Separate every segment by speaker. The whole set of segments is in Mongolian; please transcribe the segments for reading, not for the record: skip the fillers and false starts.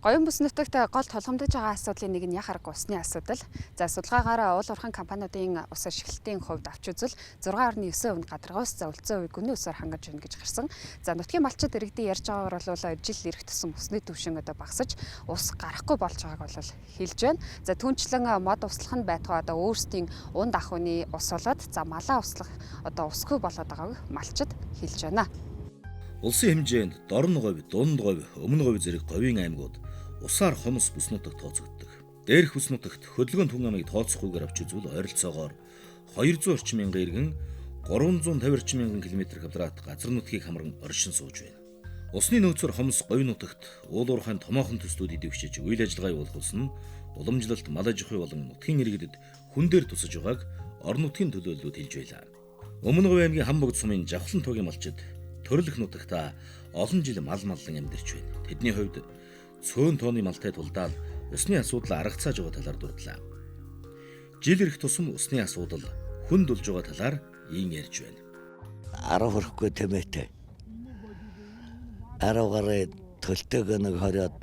Speaker 1: Гоён бүс нутагт гол толгомдож байгаа асуудлын нэг нь яхаа арга усны асуудал. За судалгаагаар уул уурхайн компаниудын ус ашиглалтын хувьд авч үзвэл 6.9% гадаргын ус, за үлдсэн үе гүний усаар хангаж байна гэж гарсан. За нутгийн малчид иргэдийн ярьж байгаагаар бол жил ирэх тусам усны түвшин багасаж ус гарахгүй болж байгааг бол хэлж байна. За түүнчлэн мод услах нь байтугай өөрсдийн унд ахуйны ус болоод за малаа услах усгүй болоод байгааг малчид хэлж байна.
Speaker 2: Улсын хэмжээнд дорн говь, дунд говь, өмнө говь зэрэг говийн аймагуд усаар хомс бүс нутагт тооцогддог. Дээрх бүс нутагт хөдөлгөөн түн амыг тооцохгүйгээр авч үзвэл ойролцоогоор 200 орчим мянган иргэн 350 орчим мянган км квадрат газар нутгийг хамран оршин сууж байна. Усны нөөцөөр хомс говь нутагт уул уурхайн томоохон төслүүд идэвхжиж үйл ажиллагаа явуулсан уламжлалт, мал аж ахуй болон нутгийн иргэдэд хүн дээр тусаж байгааг орон нутгийн төлөөллүүд хэлж байлаа. Өмнө говь аймгийн Хамбогд сумын Жавхлан туугийн малчид төрөлх нутагта олон жил мал маллан амьдарч байна. Тэдний хувьд цөөн тооны малтай тулдаал усны асуудал аргацааж байгаа талаар дурдлаа. Жил ирэх тусам усны асуудал хүнд болж байгаа талаар ийн ярьж байна.
Speaker 3: 10 хүрэхгүй тэмээтэй. 10 гарыг төлтөг нэг хориод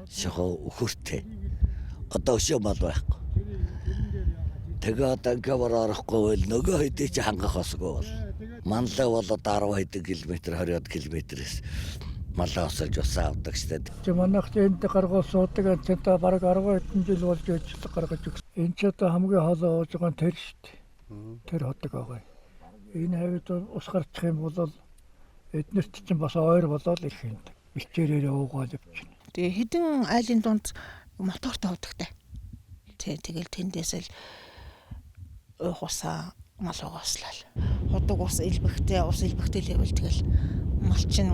Speaker 3: шахуу өхөртэй. Одоо өшөө мал байхгүй. Тэгээ одоо гавар орохгүй бол нөгөө хэдий ч хангах осгүй бол. Манлаа бол одоо 10 км 20 км-с малаа осолж усаа авдаг штэ.
Speaker 4: Манайх энд гаргуул суудаг энэ бараг 10 хэдэн жил болж ижил гаргаж өгсөн. Энэ ч одоо хамгийн хоолой ууж байгаа нь тэр штэ. Тэр ходог байгаа. Энэ хавьд ус гарчих юм бол эднэрт чинь бас ойр болоод ирэх юм. Бэлчээрээ уугаал явчихна.
Speaker 5: Тэгээ хэдэн айлын дунд мотортой ходогтай. Тэгэл тэндээс л уух усаа мал угааслал. Ходог ус илбэхтэй левел тэгэл малчин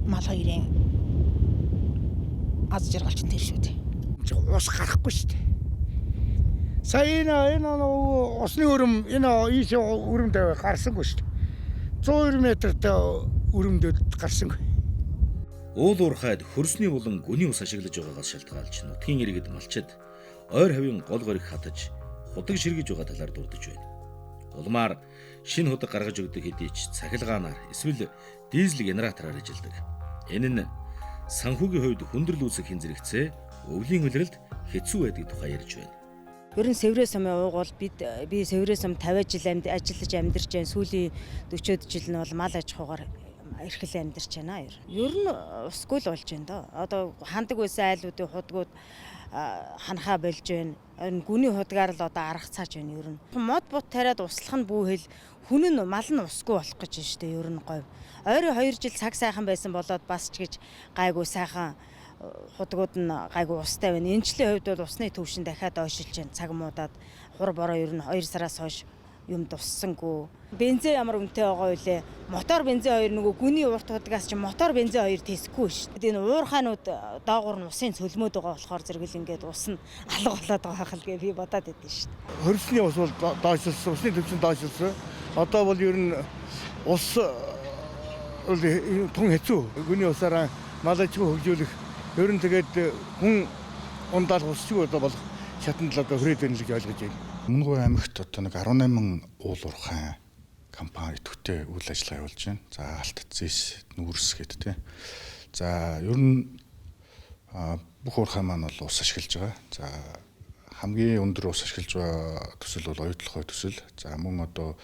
Speaker 5: мал хоёрын аз жаргалч тэр шүү дээ.
Speaker 4: Ус гарахгүй шүү дээ. Сая энэ усны өрөм энэ ийш өрөмдөө гарсангүй шүү дээ. 102 метртэй өрөмдөд гарсангүй.
Speaker 2: Уул уурхайд хөрсний болон гүний ус ашиглаж байгаагаас шалтгаалж нутгийн иргэд малчид ойр хавийн гол гориг хатаж худаг ширгэж байгаа талаар дурдж байна. Улмаар шинэ худаг гаргаж өгдөг хэдий ч цахилгаанаар эсвэл дизель генератороор ажилладаг. Энэ нь санхүүгийн хувьд хүндрэл үүсэх хэн зэрэгцээ өвлийн улиралд хэцүү байдгийг тухай ярьж байна.
Speaker 6: Ер нь Сэврээ сумын уугуул би Сэврээ сум 50 жил ажиллаж амьдарч байна. Сүүлийн 40 жил нь бол мал аж ахуйгаар эрхэл амьдарч байна. Ер нь усгүй л болж байна доо. Одоо хандаг байсан айлуудын худгууд ханахаа болж байна. Гүний худгаар л одоо арга цааж байна ер нь. Мод бут тариад услах нь бүүхэл хүн нь мал нь усгүй болох гэж байна шүү дээ ер нь говь. Ойрын 2 жил цаг сайхан байсан болоод бас ч гэж гайгүй сайхан худгууд нь гайгүй устай байна. Энэчлийн хувьд бол усны түвшин дахиад ойшилж байна. Цаг муудаад хур бороо ер нь 2 сараас хойш юм дуссангүй. Бензин ямар үнэтэй байгаа вэ? Мотор бензин хоёр нөгөө гүний урт худгаас чи мотор бензин хоёр тэсэхгүй шүү дээ. Энэ уурхаанууд доогуур нь усын цөлмөөд байгаа болохоор зэрэгэл ингээд ус нь алга болоод байгаа хэл гэ би бодоод байдсан шүү дээ.
Speaker 4: Хөрсний ус бол доошлсон, усны түвшин доошлсон. Одоо бол ер нь ус тун хэцүү. Гүний усаараа мал аж ахуй хөгжүүлэх ер нь тэгээд хүн ундаал усчгүй одоо болох шатанд л одоо хүрээд байна л гэж ойлгож байна.
Speaker 7: Өмнө говь аймагт одоо нэг 18 уул уурхайн компани идэвхтэй үйл ажиллагаа явуулж байна. За Алтцис, Нүрс гэдэг тийм. За ер нь бүх уурхай маань бол ус ашиглаж байгаа. За хамгийн өндөр ус ашиглаж байгаа төсөл бол оюутлогын төсөл. За мөн одоо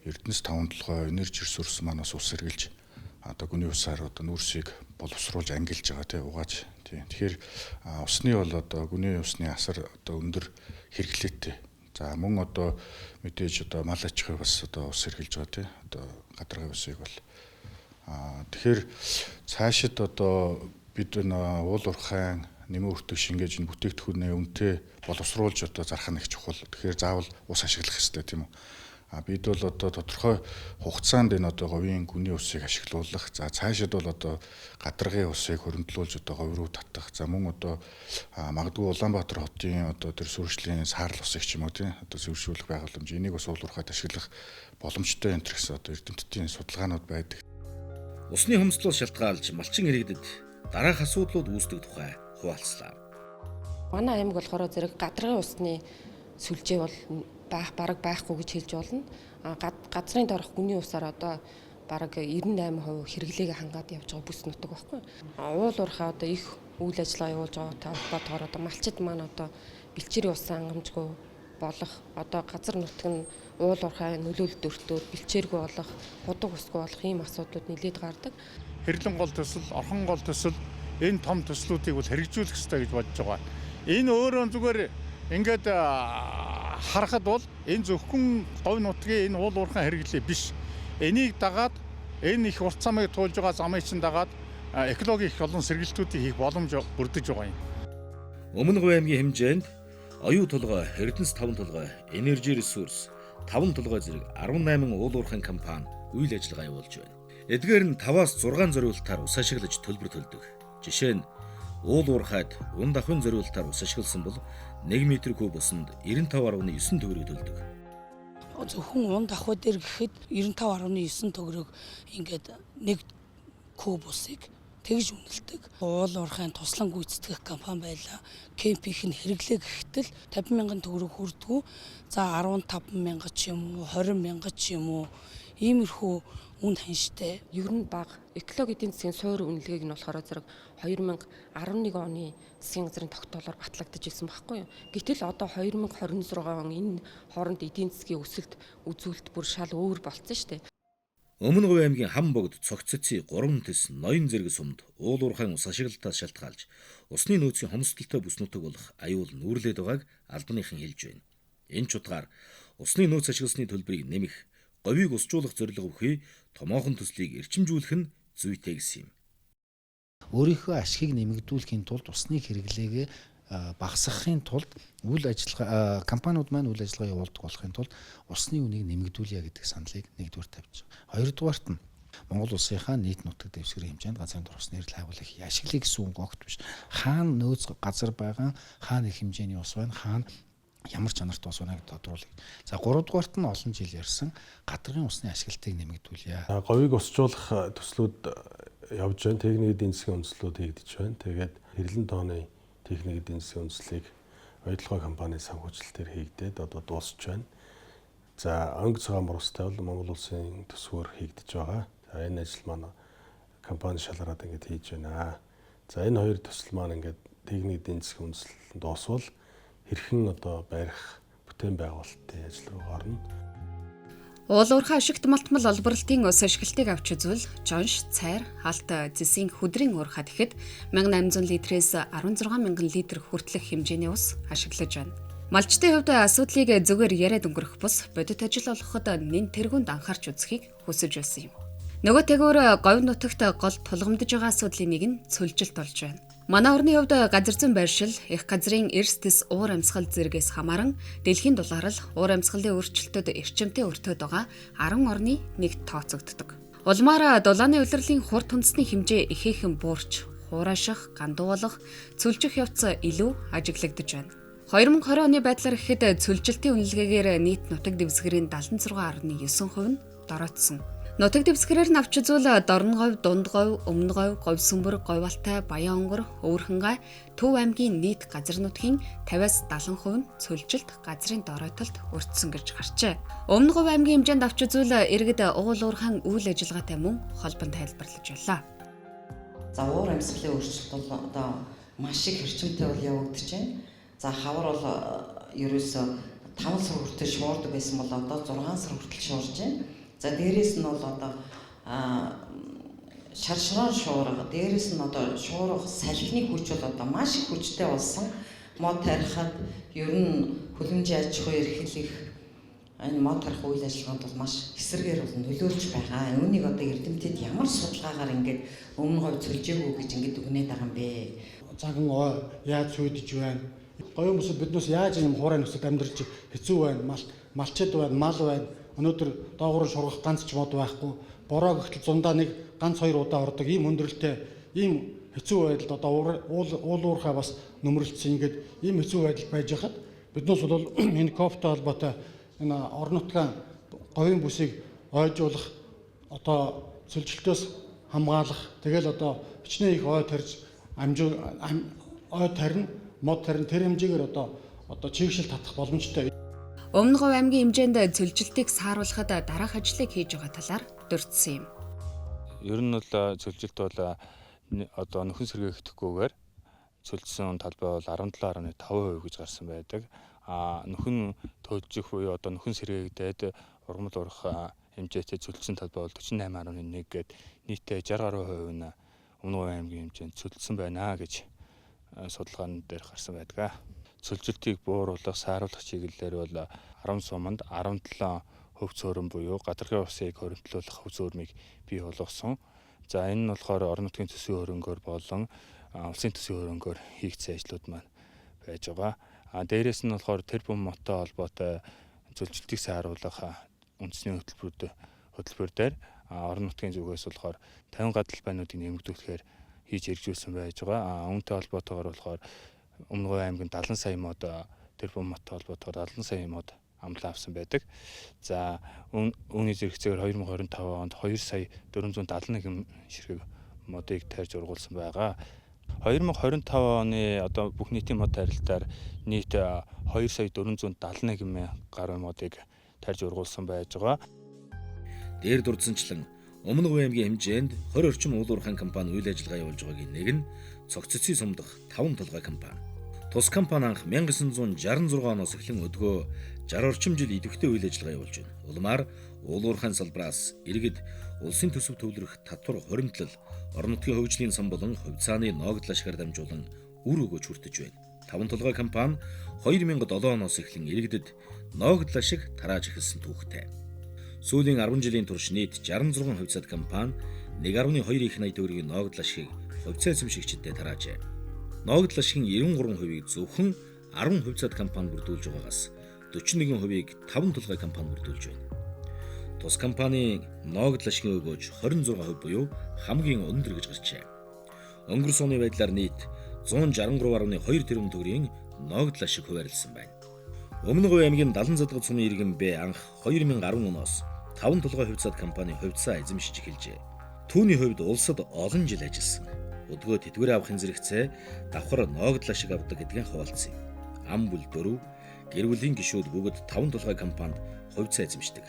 Speaker 7: Эрдэнэс 5 толгой энерги ресурс маань бас ус сэргэлж одоо гүний усаар одоо Нүрсийг боловсруулж ангилж байгаа тийм угааж. Тийм. Тэгэхээр усны бол одоо гүний усны асар одоо өндөр хэрэглээтэй. За мөн одоо мэдээж одоо мал аж ахуй бас одоо ус сэргэлж байгаа тийм. Одоо гадаргын усыг бол тэгэхээр цаашид одоо бид энэ уул уурхайн нэмэн өртөг шингээж энэ бүтээгдэхүүнээ үнэтэй боловсруулж одоо зарах нь их чухал. Тэгэхээр заавал ус ашиглах хэрэгтэй тийм үү. Бид бол одоо тодорхой хугацаанд энэ одоо говийн гүний усыг ашиглуулах. За цаашид бол одоо гадаргын усыг хөрөнгөлүүлж одоо говь руу татах. За мөн одоо магадгүй Улаанбаатар хотын одоо тэр сүршлийн саарл усыг ч юм уу тийм одоо зөвшөөрлөх байгууламж энийг бас уул уурхайд ашиглах боломжтой энэ гэсэн одоо эрдэмтдийн судалгаанууд байдаг.
Speaker 2: Усны хомсдол шалтгаалж малчин иргэдэд дараах асуудлууд үүсдэг тухай хуваалцлаа.
Speaker 8: Манай аймаг болохоор зэрэг гадаргын усны сүлжээ бол бараг байхгүй гэж хэлж болно. Газрын доорх гүний усаар одоо бараг 98% хэрэглээгээ хангаад явж байгаа бүс нутаг байхгүй. Уул уурхай одоо их үйл ажиллагаа явуулж байгаатай холбоотойгоор одоо малчид маань одоо бэлчээрийн усан хангамжгүй болох, одоо газар нутаг нь уул уурхай нөлөөлөлт өртөөд бэлчээргүй болох, худаг усгүй болох ийм асуудлууд нэлээд гардаг.
Speaker 9: Хэрлэн гол төсөл, орхон гол төсөл энэ том төслүүдийг бол хэрэгжүүлэх ёстой гэж бодож байгаа. Энэ өөрөө зүгээр ингээд харахад бол энэ зөвхөн говь нутгийн энэ уул уурхай хэрэглээ биш. Энийг дагаад энэ их урт замыг туулж байгаа замыг чинь дагаад экологийн их олон сэргэлтүүдийг хийх боломж бүрдэж байгаа юм.
Speaker 2: Өмнө Говь аймгийн хэмжээнд оюу толгой, Эрдэнэс 5 толгой, Energy Resource 5 толгой зэрэг 18 уул уурхайн компани үйл ажиллагаа явуулж байна. Эдгээр нь 5-аас 6 зориулалтаар ус ашиглаж төлбөр төлдөг. Жишээ нь уул уурхайд ун давхын зориулалтаар ус ашигласан бол 1 м куб усанд 95.9 төгрөг төлдөг.
Speaker 10: Зөвхөн ун давхуу дээр гэхэд 95.9 төгрөг ингээд 1 куб усыг тэгж үнэлдэг. Уул уурхайн туслан гүйцэтгэх компани байлаа. Кемпийнх нь хэрэглээ гэхдээ 50,000 төгрөг хүрдгүү. За 15,000 ч юм уу, 20,000 ч юм уу. Иймэрхүү үн ханштай.
Speaker 8: Ер нь бага экологи эдийн засгийн суур үнэлгээг нь болохоор зэрэг 2011 оны засгийн газрын тогтоолоор батлагдаж ирсэн байхгүй юу. Гэтэл одоо 2026 он энэ хооронд эдийн засгийн өсөлт үзүүлэлт бүр шал өөр болцсон шүү дээ.
Speaker 2: Өмнө Говь аймгийн хам богд цогццын 3 тэс ноён зэрэг сумд уул уурхайн ус ашиглалтаас шалтгаалж усны нөөцийн хомсдолтой бүс нутаг болох аюул нүүрлээд байгааг албаныхан хэлж байна. Энэ ч утгаар усны нөөц ашигласны төлбөрийг нэмэх, говийг усжуулах зорилго бүхий томоохон төслийг эрчимжүүлэх нь зүйтэй гэсэн юм.
Speaker 11: Өөрийнхөө ашгийг нэмэгдүүлэхийн тулд усны хэрэглээгээ багасгахын тулд үйл ажиллагаа компаниуд маань үйл ажиллагаа явуулдаг болохын тулд усны үнийг нэмэгдүүлье гэдэг саналыг нэгдүгээр тавьж байгаа. Хоёрдугаарт нь Монгол улсынхаа нийт нутаг дэвсгэрийн хэмжээнд ганцхан усны эрэл хайгуулах ашиглая гэсэн үг огт биш. Хаана нөөц газар байгаа, хаана их хэмжээний ус байна, хаана ямар чанартай ус байна гэдгийг тодруулъя. За 3 дугаарт нь олон жил ярьсан гадрын усны ашиглалтыг нэмэгдүүлье.
Speaker 12: Говийг усжуулах төслүүд явж байна. Техник эдийн засгийн үндэслүүд хийгдэж байна. Тэгээд хэрлэн тооны техник эдийн засгийн үндэслэлийг оюутлогын компанийн санхүүжилтээр хийгдээд одоо дуусч байна. За өнгө цагаан бурустай бол Монгол улсын төсвөөр хийгдэж байгаа. За энэ ажил маань компани шалгараад ингээд хийж байна. За энэ хоёр төсөл маань ингээд техник эдийн засгийн үндэслэл дуусвал хэрхэн одоо барих, бүтээн байгуулалтын ажил руу орно.
Speaker 1: Уул уурхай ашигт малтмал олборлтын ус ашиглалтыг авч үзвэл жонш, цайр, халт зэсийн хөдрийн уурхай тэгэхэд 1800 литрээс 16,000 литр хүртэлх хэмжээний ус ашиглаж байна. Малчтын хувьд асуудлыг зүгээр яриад өнгөрөх бус бодит ажил олгоход нэн тэргуунд анхаарч үзхийг хүсэж байсан юм. Нөгөө тэгвэр говь нутагт гол тулгамдж байгаа асуудлын нэг нь цөлжилт болж байна. Манай орны хувьд газар зүйн байршил, их газрын эрс дэс уур амьсгал зэрэгээс хамааран дэлхийн дулаарл уур амьсгалын өөрчлөлтөд эрчимтэй өртөөд байгаа 10 орны нэгт тооцогддог. Улмаар дулааны улирлын хурд хүнсний хэмжээ ихээхэн буурч, хурааших, гандуу болох, цөлжих явц илүү ажиглагдж байна. 2020 оны байдлаар гэхэд цөлжилтийн үнэлгээгээр нийт нутаг дэвсгэрийн 76.9% нь дороотсон. Нутаг дэвсгэрээр нь авч үзвэл Дорн говь, Дунд говь, Өмнө говь, Говь Сүмбэр, Говь Алтай, Баян онгор, Өвөрхөнгай, Төв аймгийн нийт газар нутгийн 50-70% нь цөлжилт газрын дороотолд өртсөн гэж гарчээ. Өмнө Говь аймгийн хэмжээнд авч үзвэл иргэд уул уурхайн үйл ажиллагаатай мөн холбон тайлбарлаж байлаа.
Speaker 13: За уур амьсгалын өөрчлөлт бол одоо маш их эрчимтэй бол явагдаж байна. За хавар бол ерөөсөө 5 сар хүртэл шуурдаг байсан бол одоо 6 сар хүртэл шуурж байна. За дээрээс нь бол одоо шаршрон шуурга, дээрээс нь одоо шуурга салхины хүч бол одоо маш их хүчтэй болсон. Мод тарихад ер нь хөлөмжийн аж ахуй эрхлэх энэ мод тарих үйл ажиллагаанд бол маш эсрэгээр бол нөлөөлж байгаа. Үүнийг одоо эрдэмтэд ямар судалгаагаар ингээд өмнө говь цөлжээгүү гэж ингээд үгнээд байгаа юм бэ?
Speaker 14: Цаган яаж сүйдэж байна? Говийн бүсэд биднээс яаж юм хуурай нөхцөлд амьдарч хэцүү байна? Малчид байна, мал байна. Өнөөдөр доогуур шургах ганц ч мод байхгүй. Бороо гэхтэл зундаа нэг ганц 2 удаа ордог. Ийм өндөрлөлттэй, ийм хэцүү байдалд одоо уул уурхай бас нөмрөлдсөн. Ингээд ийм хэцүү байдал байж хахад биднээс бол энэ КОП-той холбоотой энэ орон нутгийн говийн бүсийг ойжуулах, одоо цөлжилтөөс хамгаалах, тэгэл одоо хичнээн их ой тарж ой тарин, мод тарин тэр хэмжээгээр одоо чигшил татах боломжтой.
Speaker 1: Өмнө Говь аймгийн хэмжээнд цөлжилтийг сааруулахад дараах ажлыг хийж байгаа талаар дурдсан юм.
Speaker 15: Ер нь бол цөлжилт бол одоо нөхөн сэргээгдэхгүйгээр цөлжсөн талбай бол 17.5% гэж гарсан байдаг. Нөхөн төөжих буюу одоо нөхөн сэргээгдээд ургамал урах хэмжээтэй цөлжсөн талбай бол 48.1 гээд нийтээ 60 гаруй хувь нь Өмнөг Говь аймгийн хэмжээнд цөлжсөн байна гэж судалгаан дээр гарсан байдаг. Цөлжилтийг бууруулах, сааруулах чиглэлээр бол 10 суманд 17 хөв цөөрөн буюу гадаргын усыг хоригдлуулах хөв цөөрмийг бий болгосон. За энэ нь болохоор орон нутгийн төсвийн хөрөнгөөр болон улсын төсвийн хөрөнгөөр хийгдсэн ажлууд маань байж байгаа. Дээрээс нь болохоор тэр бум моттой холбоотой цөлжилтийг сааруулах үндэсний хөтөлбөр дээр орон нутгийн зүгээс болохоор 50 гадалбайнуудыг нэмэгдүүлэхээр хийж хэрэгжүүлсэн байж байгаа. Үүнтэй холбоотойгоор болохоор Өмнөг Говь аймгийн 70 сая мод тэр бум моттой холбоотойгоор 70 сая мод амлаа авсан байдаг. За үүний зэрэгцээгээр 2025 онд 2 сая 471 ширхэг модыг тарьж ургуулсан байгаа. 2025 оны одоо бүх нийтийн мод тарилтаар нийт 2 сая 471 мянган гаруй модыг тарьж ургуулсан байж байгаа.
Speaker 2: Дээр дурдсанчлан Өмнөг Говь аймгийн хэмжээнд 20 орчим уул уурхайн компани үйл ажиллагаа явуулж байгаагийн нэг нь цогццын сумдах 5 толгой компани. Тус компани анх 1966 оноос эхлэн өдгөө 60 орчим жил идэвхтэй үйл ажиллагаа явуулж байна. Улмаар уул уурхайн салбраас иргэд улсын төсөв төвлөрөх татвар хуримтлал, орон нутгийн хөгжлийн сан болон хувьцааны ногдол ашгаар дамжуулан үр өгөөж хүртэж байна. 5 толгой компани 2007 оноос эхлэн иргэдэд ногдол ашиг тарааж эхэлсэн түүхтэй. Сүүлийн 10 жилийн турш нийт 66 хувьцаат компани 1.2 их найт төгрөгийн ногдол ашгийг хувьцаа эзэмшигчдэд тараажээ. Ногдол ашигын 93%-ийг зөвхөн 10 хувьцаат компани бүрдүүлж байгаагаас 41%-ийг 5 толгой компани бүрдүүлж байна. Тус компани ногдол ашигын өгөөж 26% буюу хамгийн өндөр гэж гарчээ. Өнгөрсөн оны байдлаар нийт 163.2 тэрбум төгрөгийн ногдол ашиг хуваарлсан байна. Өмнөг Говь аймгийн 70 задгад сумын иргэн Б анх 2010 оноос 5 толгой хувьцаат компани хувьцаа эзэмшиж эхэлжээ. Түүний хувьд улсад олон жил ажилласан. Өдгөө тэтгэврээ авахын зэрэгцээ давхар ногдол ашиг авдаг гэдгийг хуваалцсан. Ам бүл 4, гэр бүлийн гишүүд бүгд 5 толгой компанид хувьцаа эзэмшдэг.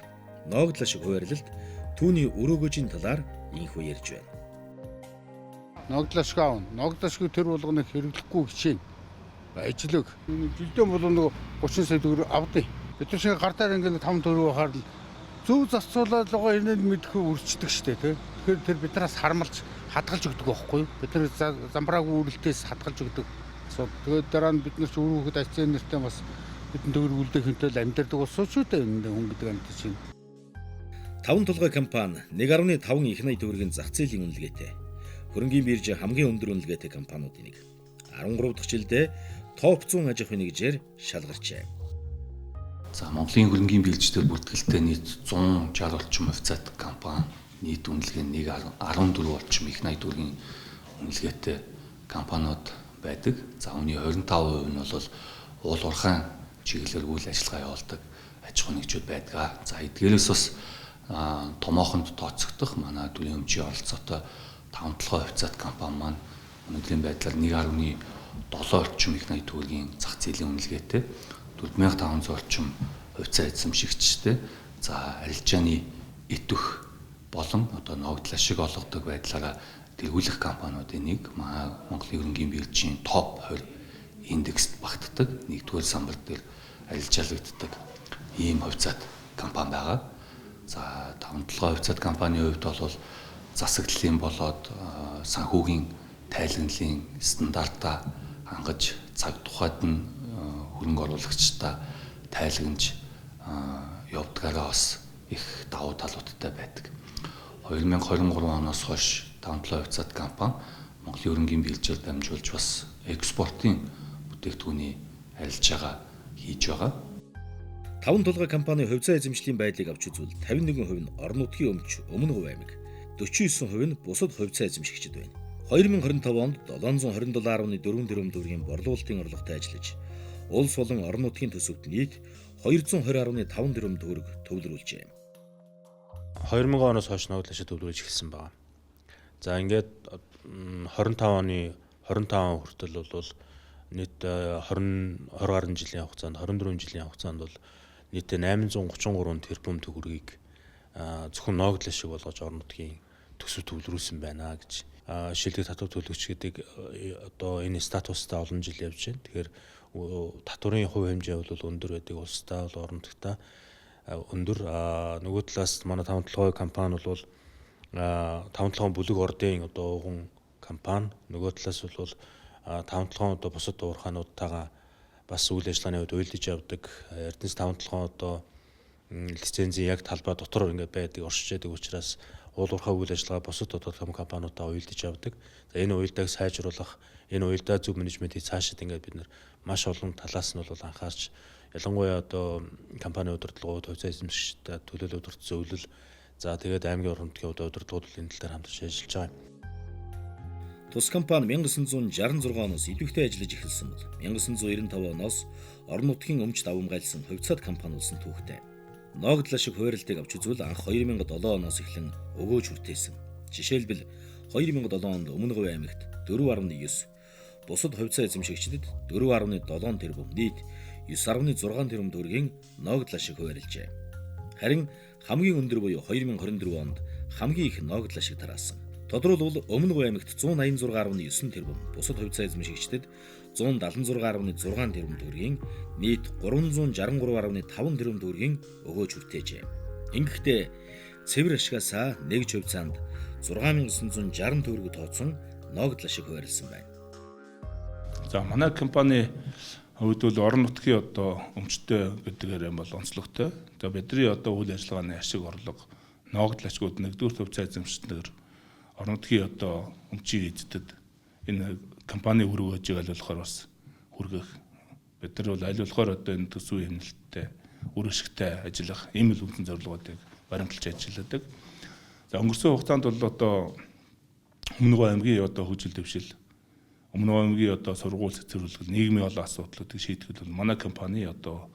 Speaker 2: Ногдол ашиг хуваарлалд түүний өрөөгөөжийн талаар инхүү ярьж байна.
Speaker 9: Ногдол ашиг аав. Ногдол ашиг тэр болгоныг хэрэглэхгүй хичээн. Ажлыг жилдээ бол нэг 30 сая төгрөг авдیں۔ Бид нар шиг гартаар ингээд 5 төгрөг хаар зөв засцуулаад байгаа энэ мэдхүү өрчдөг штэ тий. Тэгэхээр тэр биднээс хармалж хадгалж өгдөг байхгүй юу? Бид нар замбраагүй үрэлтээс хадгалж өгдөг. Тэгээд дараа нь бид нар ч өрөөхөд ажлын нэртэй бас бидний төгрөг үлдээх хэмтэл амьдардаг болсон ч үү энэ хүн гэдэг амт чинь.
Speaker 2: 5 толгой компани 1.5 их найт төгрөгийн зах зээлийн үнэлгээтэй. Хөрөнгийн бирж хамгийн өндөр үнэлгээтэй компаниудын нэг. 13 дахь жилдээ топ 100 аж ахуйн нэгжээр шалгарчээ.
Speaker 16: За Монголын хөрөнгийн биржээр бүртгэлтэй нийт 160 орчим хувьцаат компани нийт үнэлгээ нь 14 орчим их найт төгрөгийн үнэлгээтэй компаниуд байдаг. За үүний 25% нь бол уул уурхайн чиглэлээр үйл ажиллагаа явуулдаг аж ахуйн нэгжүүд байдаг. За эдгээрээс бас томоохонд тооцогдох манай төрийн өмчийн оролцоотой 5 толгой хувьцаат компани маань өнөөдрийн байдлаар 1.7 орчим их найт төгрөгийн зах зээлийн үнэлгээтэй 4500 орчим хувьцаа эзэмшигчтэй за арилжааны итвэх болон одоо ногдол ашиг олгодог байдлаараа дэлгүүлэх компаниудын нэг Монголын хөрөнгийн биржийн топ 20 индекст багтдаг нэгдүгээр самбар дээр арилжаалагддаг ийм хувьцаат компани байгаа. За 5 толгой хувьцаат компанийн хувьд бол засаглалын болоод санхүүгийн тайлагналын стандартаа хангаж цаг тухайд нь хөрөнгө оруулагчдаа тайлагнаж явдгаараа бас их давуу талуудтай байдаг. 2023 оноос хойш 5 толгой хувьцаат компани Монголын хөрөнгийн биржээр дамжуулж бас экспортын бүтээгдэхүүний арилжаагаа хийж байгаа.
Speaker 2: 5 толгой компани хувьцаа эзэмшлийн байдлыг авч үзвэл 51% нь орон нутгийн өмч Өмнөг Говь аймаг, 49% нь бусад хувьцаа эзэмшигчид байна. 2025 онд $727.4 тэрбум төгрөгийн борлуулалтын орлоготой ажиллаж, улс болон орон нутгийн төсөвт нийт 220.5 тэрбум төгрөг төвлөрүүлжээ.
Speaker 12: 2000 оноос хойш ногдол ашиг төвлөрөж эхэлсэн байна. За ингээд 25 оны 25 хүртэл бол нийт 20 гаруй жилийн хугацаанд 24 жилийн хугацаанд бол нийт 833 тэрбум төгрөгийг зөвхөн ногдол ашиг болгож орон нутгийн төсөв төвлөрүүлсэн байна гэж шилдэг татвар төлөгч гэдэг одоо энэ статустай олон жил явж байна. Тэгэхээр татварын хувь хэмжээ бол өндөр байдаг, улстай бол орон нутгатаа өндөр. Нөгөө талаас манай 5-7 компани бол 5-7 бүлэг ордын одоо уган компани. Нөгөө талаас бол 5-7 одоо бусад уурхаануудтайгаа бас үйл ажиллагааны хувьд уйлдаж явдаг. Эрдэнэс 5-7 одоо лицензийн яг талбай дотор ингээд байдаг, оршиж байдаг учраас уулуурхай үйл ажиллагаа бусад одоо компаниудаа уйлдаж явдаг. За энэ уйлдааг сайжруулах, энэ уйлдаа зөв менежментийг цаашид ингээд бид нар маш олон талаас нь бол анхаарч, ялангуяа одоо компани удирдлагууд, хувьцаа эзэмшигчдад төлөөлөл удирдах зөвлөл, за тэгээд аймгийн орон нутгийн удирдлагууд энэ тал дээр хамтарч ажиллаж байгаа.
Speaker 2: Тус компани 1966 оноос идэвхтэй ажиллаж эхэлсэн бол 1995 оноос орон нутгийн өмч давамгайлсан хувьцаат компани болсон түүхтэй. Ногдлоо шиг хуваарлтыг авч үзвэл анх 2007 оноос эхлэн өгөөж хүртээсэн. Жишээлбэл 2007 онд Өмнөговь аймагт 4.9, бусад хувьцаа эзэмшигчдэд 4.7 тэрбум, нийт 9.6 тэрбум төгрөгийн ногдлоо шиг хуваарлжээ. Харин хамгийн өндөр буюу 2024 онд хамгийн их ногдлоо шиг тараасан. Тодорхойлбол Өмнөговь аймагт 186.9 тэрбум, бусад хувьцаа эзэмшигчдэд 176.6 тэрбум төгрөгийн, нийт 363.5 тэрбум төгрөгийн өгөөж хүртээжээ. Ингэхдээ цэвэр ашгаасаа нэгж хувьцаанд 6960 төгрөг тооцсон ногдлоо шиг хуваарлсан байна.
Speaker 17: За манай компани хувьд бол орон нутгийн одоо өмчтэй гэдгээр юм бол онцлогтой. За бидний одоо үйл ажиллагааны ашиг орлого ногдлоочгууд нэгдүгээр хувьцаа эзэмшигчдэр орон нутгийн одоо өмчийн эздэд энэ компани өргөөжийг аль болохоор бас хүргэх. Бид нар бол аль болохоор одоо энэ төсвийн хэмнэлттэй үр ашигтай ажиллах ийм л үндсэн зорилгоодыг баримталж ажилладаг. За өнгөрсөн хугацаанд бол одоо Өмнөговь аймгийн одоо хөгжил дэвшил, Өмнөговь аймгийн одоо сургууль цэцэрлэгэл, нийгмийн олон асуудлуудыг шийдэхэд бол манай компани одоо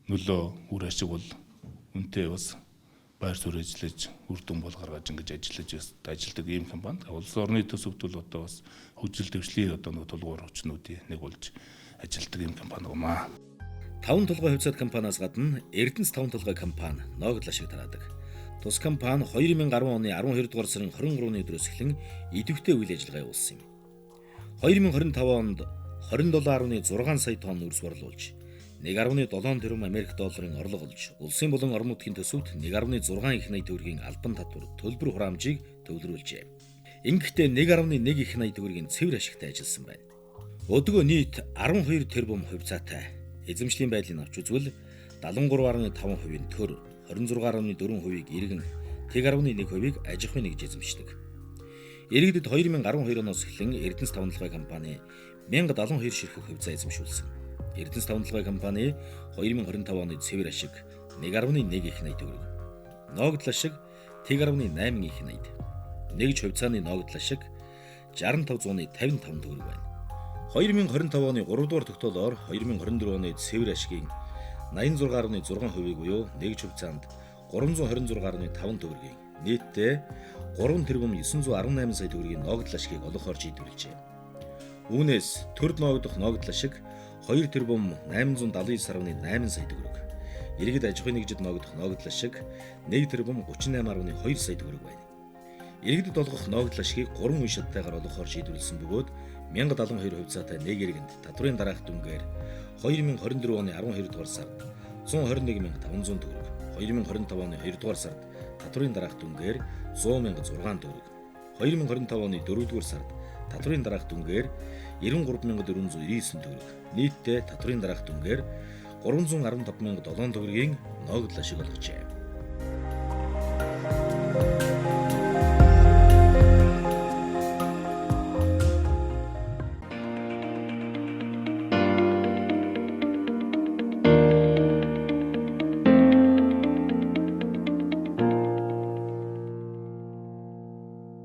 Speaker 17: нөлөө үр ашиг бол үнэтэй бас байр суурь ажиллаж, үр дүн бол гаргаж ингэж ажилладаг ийм компани. Улс орны төсөвт бол одоо бас хөгжил дэвшлийн одоо нэг тулгуур хүчнүүдийн нэг болж ажилладаг ийм компани гомаа.
Speaker 2: 5 толгой хувьцаат компаниас гадна Эрдэнэс 5 толгой компани ногдлоо шиг тараадаг. Тус компани 2010 оны 12 дугаар сарын 23-ны өдрөөс эхлэн идэвхтэй үйл ажиллагаа явуулсан юм. 2025 онд 27.6 сая тонн үрс борлуулж 1.7 тэрбум Америк долларын орлого олж, улсын болон орон нутгийн төсөвт 1.6 их найт төгрөгийн албан татвар төлбөр хураамжийг төвлөрүүлжээ. Ингэхдээ 1.1 их найт төгрөгийн цэвэр ашигтай ажилласан байна. Өдгөө нийт 12 тэрбум хувьцаатай эзэмшлийн байдлыг авч үзвэл 73.5%-ийн төр, 26.4%-ийг иргэн, тэг 11%-ийг аж ахуйн нэгж эзэмшдэг. Иргэдэд 2012 оноос эхлэн Эрдэнэс 5 толгой компани 1072 ширхэг хувьцаа эзэмшүүлсэн. Эрдэнэс 5 толгой компани 2025 оны цэвэр ашиг 1.1 их найт төгрөг. Ногдлоо шиг тэг 1.8 их найт. Нэгж хувьцааны ногдлоо шиг 65.55 төгрөг байна. 2025 оны 3 дугаар тогтоолоор 2024 оны цэвэр ашигын 86.6%-ийг буюу нэгж хувьцаанд 326.5 төгрөгийн, нийтдээ 3 тэрбум 918 сая төгрөгийн ногдлоо ашгийг олгохоор шийдвэрлэжээ. Үүнээс төр ногдох ногдлоо шиг 2 тэрбум 879.8 сая төгрөг, иргэд аж ахуйн нэгжид ногдох ногдлоо шиг 1 тэрбум 38.2 сая төгрөг байна. Иргэдэд олгох ногдлоо ашгийг 3 үе шаттайгаар олгохоор шийдвэрлсэн бөгөөд 1072 хувьцаатай нэг иргэнд татварын дараах дүнгээр 2024 оны 12 дугаар сард 121,500 төгрөг, 2025 оны 2 дугаар сард татварын дараах дүнгээр 100,600 төгрөг, 2025 оны 4 дугаар сард татварын дараах дүнгээр 93,499 төгрөг, нийтдээ татварын дараах дүнгээр 315,700 төгрөгийн ногдлоо ашиг олгожээ.